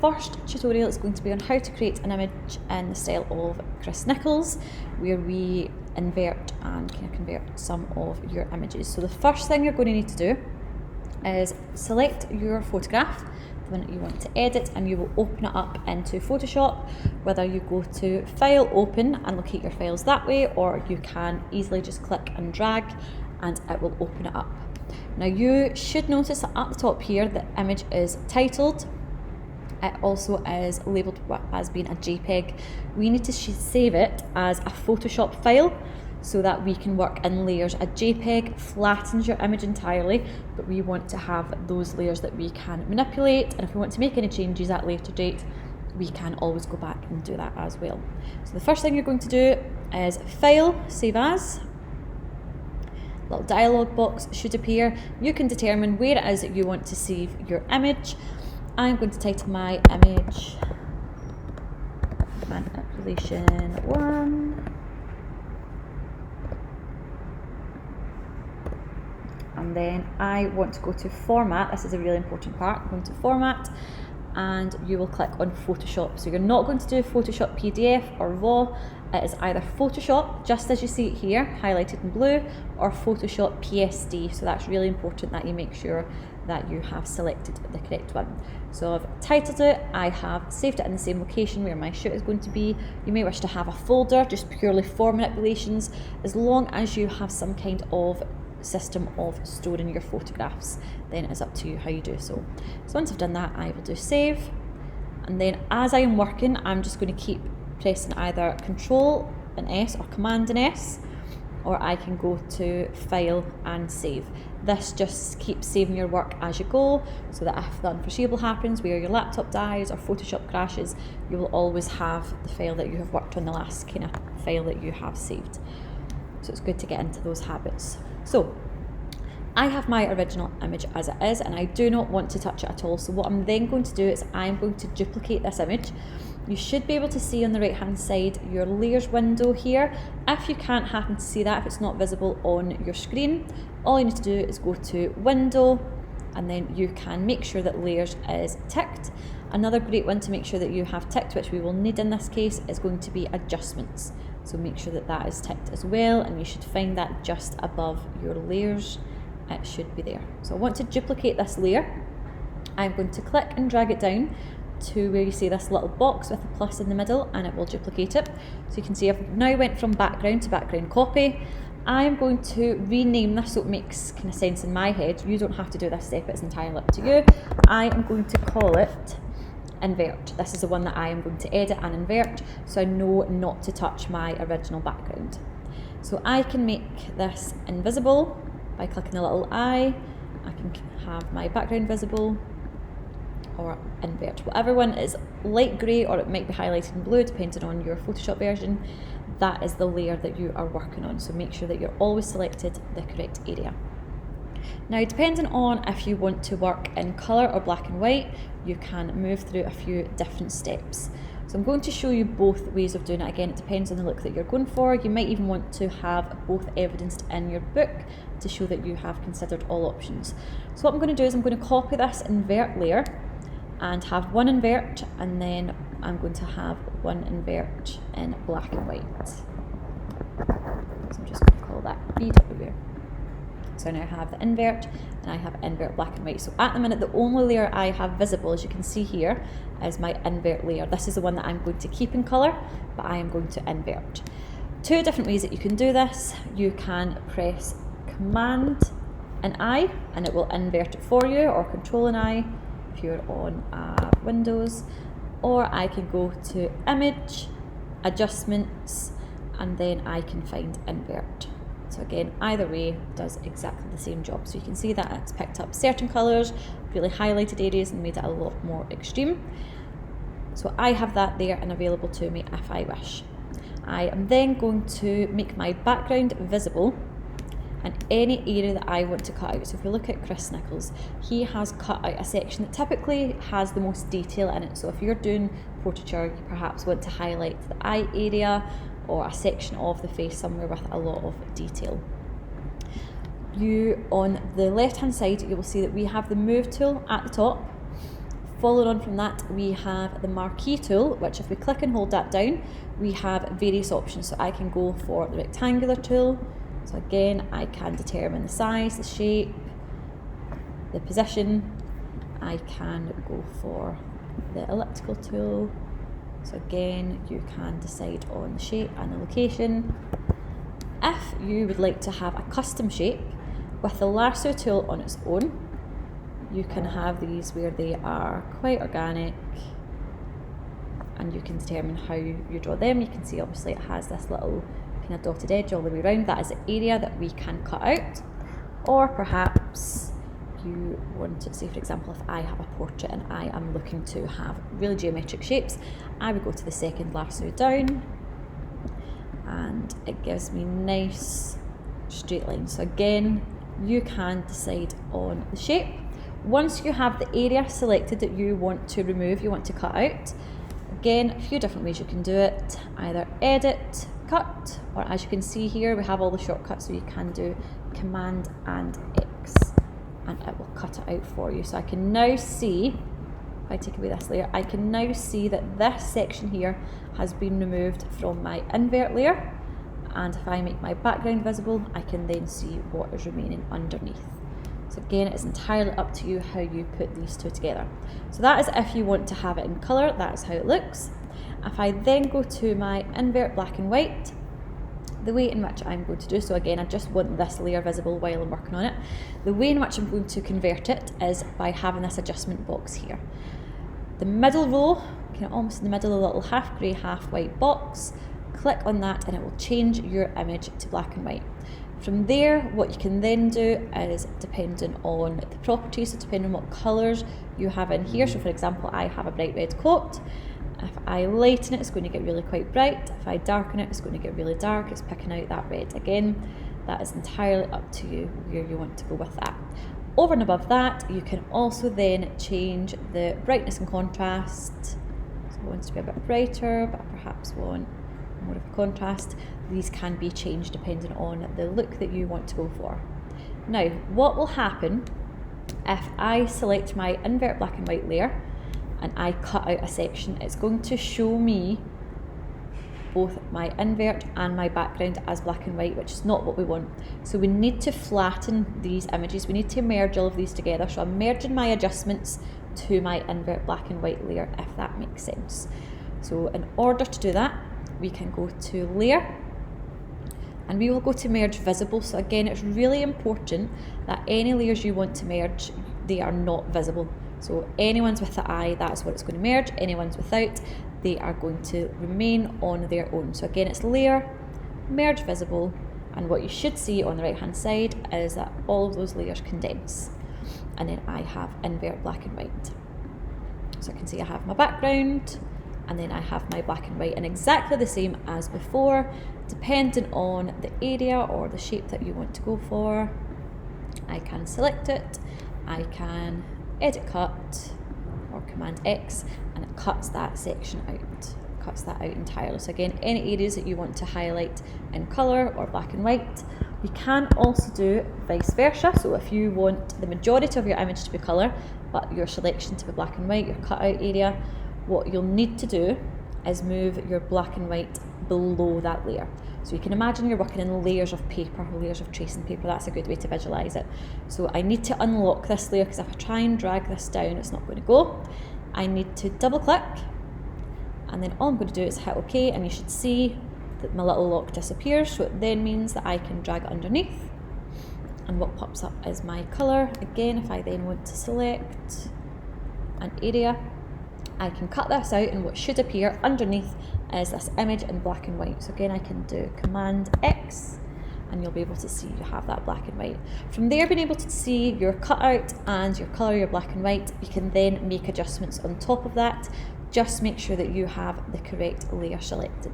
First tutorial is going to be on how to create an image in the style of Chris Nicholls, where we invert and kind of convert some of your images. So the first thing you're going to need to do is select your photograph, the one that you want to edit, and you will open it up into Photoshop. Whether you go to File, Open and locate your files that way, or you can easily just click and drag and it will open it up. Now you should notice that at the top here the image is titled. It also is labelled as being a JPEG. We need to save it as a Photoshop file so that we can work in layers. A JPEG flattens your image entirely, but we want to have those layers that we can manipulate, and if we want to make any changes at a later date, we can always go back and do that as well. So the first thing you're going to do is File, Save As. A little dialog box should appear. You can determine where it is that you want to save your image. I'm going to title my image Manipulation 1, and then I want to go to Format. This is a really important part. I'm going to Format and you will click on Photoshop. So you're not going to do Photoshop PDF or RAW. It is either Photoshop, just as you see it here, highlighted in blue, or Photoshop PSD. So that's really important that you make sure that you have selected the correct one. So I've titled it, I have saved it in the same location where my shoot is going to be. You may wish to have a folder just purely for manipulations, as long as you have some kind of system of storing your photographs, then it's up to you how you do so. So once I've done that, I will do save, and then as I am working, I'm just going to keep pressing either Control and S or Command and S, or I can go to File and Save. This just keeps saving your work as you go, so that if the unforeseeable happens where your laptop dies or Photoshop crashes, you will always have the file that you have worked on, the last kind of file that you have saved. So it's good to get into those habits. So I have my original image as it is, and I do not want to touch it at all. So what I'm then going to do is I'm going to duplicate this image. You should be able to see on the right hand side your layers window here. If you can't happen to see that, if it's not visible on your screen, all you need to do is go to Window, and then you can make sure that layers is ticked. Another great one to make sure that you have ticked, which we will need in this case, is going to be adjustments. So make sure that that is ticked as well, and you should find that just above your layers. It should be there. So I want to duplicate this layer. I'm going to click and drag it down to where you see this little box with a plus in the middle, and it will duplicate it. So you can see I've now went from background to background copy. I'm going to rename this so it makes kind of sense in my head. You don't have to do this step, it's entirely up to you. I am going to call it Invert. This is the one that I am going to edit and invert, so I know not to touch my original background. So I can make this invisible by clicking the little eye. I can have my background visible, or invert. Whatever one is light grey, or it might be highlighted in blue depending on your Photoshop version, that is the layer that you are working on. So make sure that you're always selected the correct area. Now, depending on if you want to work in colour or black and white, you can move through a few different steps. So I'm going to show you both ways of doing it. Again, it depends on the look that you're going for. You might even want to have both evidenced in your book to show that you have considered all options. So what I'm going to do is I'm going to copy this invert layer and have one invert, and then I'm going to have one invert in black and white. So I'm just going to call that BW. So I now have the invert, and I have invert black and white. So at the minute, the only layer I have visible, as you can see here, is my invert layer. This is the one that I'm going to keep in colour, but I am going to invert. Two different ways that you can do this. You can press Command and I, and it will invert it for you, or Control and I if you're on Windows, or I can go to Image, Adjustments, and then I can find Invert. So again, either way does exactly the same job. So you can see that it's picked up certain colours, really highlighted areas, and made it a lot more extreme. So I have that there and available to me if I wish. I am then going to make my background visible and any area that I want to cut out. So if we look at Chris Nicholls, he has cut out a section that typically has the most detail in it. So if you're doing portraiture, you perhaps want to highlight the eye area or a section of the face somewhere with a lot of detail. You, on the left hand side, you will see that we have the move tool at the top. Following on from that, we have the marquee tool, which if we click and hold that down, we have various options. So I can go for the rectangular tool. So again, I can determine the size, the shape, the position. I can go for the elliptical tool. So again, you can decide on the shape and the location. If you would like to have a custom shape with the lasso tool on its own, you can have these where they are quite organic and you can determine how you draw them. You can see obviously it has this little kind of dotted edge all the way around. That is the area that we can cut out. Or perhaps you want to, say for example, if I have a portrait and I am looking to have really geometric shapes, I would go to the second lasso down and it gives me nice straight lines. So again, you can decide on the shape. Once you have the area selected that you want to remove, you want to cut out, again, a few different ways you can do it. Either edit, cut, or as you can see here, we have all the shortcuts, so you can do Command and X, and it will cut it out for you. So I can now see, if I take away this layer, I can now see that this section here has been removed from my invert layer, and if I make my background visible, I can then see what is remaining underneath. So again, it's entirely up to you how you put these two together. So that is if you want to have it in colour, that is how it looks. If I then go to my invert black and white, the way in which I'm going to do, so again, I just want this layer visible while I'm working on it. The way in which I'm going to convert it is by having this adjustment box here. The middle row, kind of almost in the middle, a little half grey, half white box, click on that and it will change your image to black and white. From there, what you can then do is, depending on the properties, so depending on what colours you have in here, so for example, I have a bright red coat. If I lighten it, it's going to get really quite bright. If I darken it, it's going to get really dark. It's picking out that red. Again, that is entirely up to you where you want to go with that. Over and above that, you can also then change the brightness and contrast. So I want it to be a bit brighter, but I perhaps want more of a contrast. These can be changed depending on the look that you want to go for. Now, what will happen if I select my invert black and white layer and I cut out a section? It's going to show me both my invert and my background as black and white, which is not what we want. So we need to flatten these images. We need to merge all of these together. So I'm merging my adjustments to my invert black and white layer, if that makes sense. So in order to do that, we can go to layer and we will go to merge visible. So again, it's really important that any layers you want to merge, they are not visible. So any ones with the eye, that's what it's going to merge. Any ones without, they are going to remain on their own. So again, it's layer, merge visible, and what you should see on the right hand side is that all of those layers condense. And then I have invert black and white. So I can see I have my background, and then I have my black and white, and exactly the same as before, depending on the area or the shape that you want to go for. I can select it, I can edit cut or Command X, and it cuts that section out, cuts that out entirely. So again, any areas that you want to highlight in colour or black and white. You can also do vice versa, so if you want the majority of your image to be colour, but your selection to be black and white, your cut out area, what you'll need to do is move your black and white below that layer. So you can imagine you're working in layers of paper, layers of tracing paper. That's a good way to visualise it. So I need to unlock this layer, because if I try and drag this down, it's not going to go. I need to double click, and then all I'm going to do is hit OK, and you should see that my little lock disappears. So it then means that I can drag it underneath, and what pops up is my colour. Again, if I then want to select an area, I can cut this out, and what should appear underneath is this image in black and white. So again, I can do Command X, and you'll be able to see you have that black and white. From there, being able to see your cutout and your colour, your black and white, you can then make adjustments on top of that. Just make sure that you have the correct layer selected.